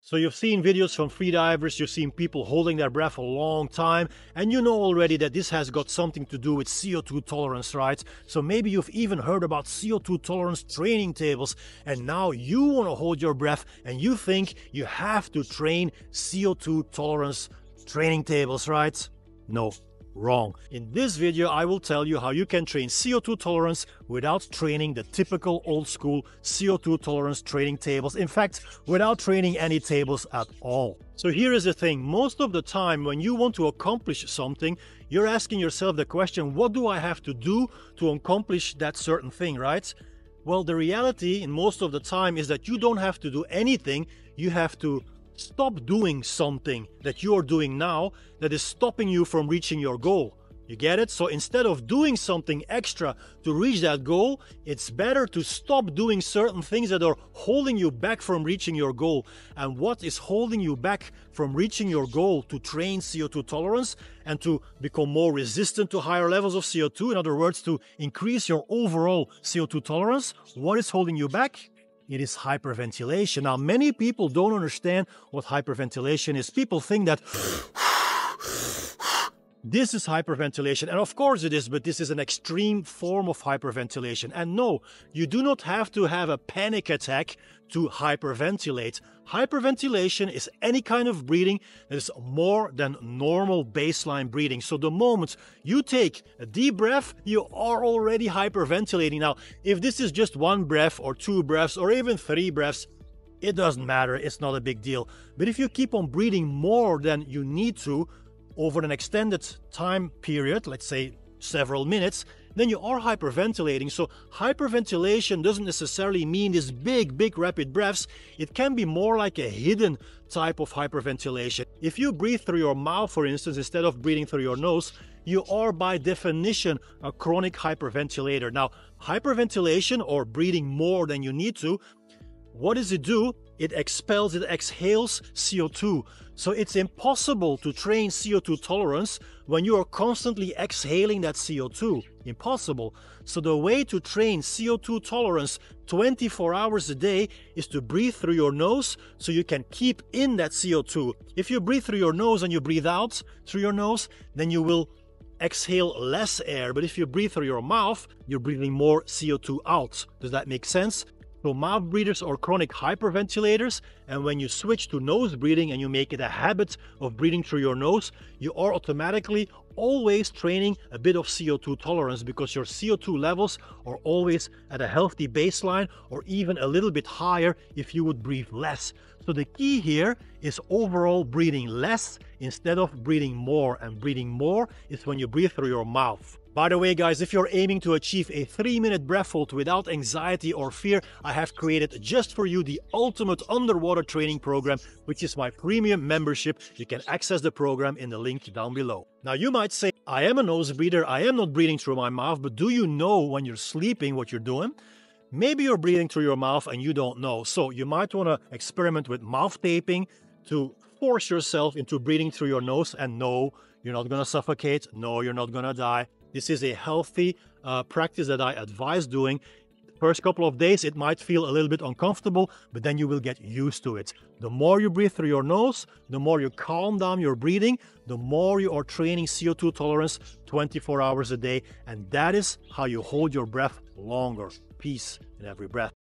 So you've seen videos from freedivers, you've seen people holding their breath a long time, and you know already that this has got something to do with CO2 tolerance, right? So maybe you've even heard about CO2 tolerance training tables, and now you want to hold your breath and you think you have to train CO2 tolerance training tables, right? No. Wrong. In this video, I will tell you how you can train CO2 tolerance without training the typical old school CO2 tolerance training tables. In fact, without training any tables at all. So here is the thing. Most of the time when you want to accomplish something, you're asking yourself the question, what do I have to do to accomplish that certain thing, right? Well, the reality in most of the time is that you don't have to do anything. You have to stop doing something that you're doing now that is stopping you from reaching your goal. You get it? So instead of doing something extra to reach that goal, it's better to stop doing certain things that are holding you back from reaching your goal. And what is holding you back from reaching your goal to train CO2 tolerance and to become more resistant to higher levels of CO2, in other words, to increase your overall CO2 tolerance, what is holding you back? It is hyperventilation. Now, many people don't understand what hyperventilation is. People think that this is hyperventilation, and of course it is, but this is an extreme form of hyperventilation. And no, you do not have to have a panic attack to hyperventilate. Hyperventilation is any kind of breathing that is more than normal baseline breathing. So the moment you take a deep breath, you are already hyperventilating. Now, if this is just one breath or two breaths or even three breaths, it doesn't matter, it's not a big deal. But if you keep on breathing more than you need to over an extended time period, let's say several minutes, then you are hyperventilating. So hyperventilation doesn't necessarily mean these big rapid breaths. It can be more like a hidden type of hyperventilation. If you breathe through your mouth, for instance, instead of breathing through your nose, you are by definition a chronic hyperventilator. Now, hyperventilation, or breathing more than you need to, what does it do? It exhales CO2. So it's impossible to train CO2 tolerance when you are constantly exhaling that CO2. Impossible. So the way to train CO2 tolerance 24 hours a day is to breathe through your nose so you can keep in that CO2. If you breathe through your nose and you breathe out through your nose, then you will exhale less air. But if you breathe through your mouth, you're breathing more CO2 out. Does that make sense? So mouth breathers are chronic hyperventilators, and when you switch to nose breathing and you make it a habit of breathing through your nose, you are automatically always training a bit of CO2 tolerance, because your CO2 levels are always at a healthy baseline or even a little bit higher if you would breathe less. So the key here is overall breathing less instead of breathing more, and breathing more is when you breathe through your mouth. By the way, guys, if you're aiming to achieve a 3-minute breath hold without anxiety or fear, I have created just for you the ultimate underwater training program, which is my premium membership. You can access the program in the link down below. Now, you might say, I am a nose breather, I am not breathing through my mouth, but do you know when you're sleeping what you're doing? Maybe you're breathing through your mouth and you don't know. So you might want to experiment with mouth taping to force yourself into breathing through your nose. And no, you're not going to suffocate. No, you're not going to die. This is a healthy practice that I advise doing. First couple of days, it might feel a little bit uncomfortable, but then you will get used to it. The more you breathe through your nose, the more you calm down your breathing, the more you are training CO2 tolerance 24 hours a day. And that is how you hold your breath longer. Peace in every breath.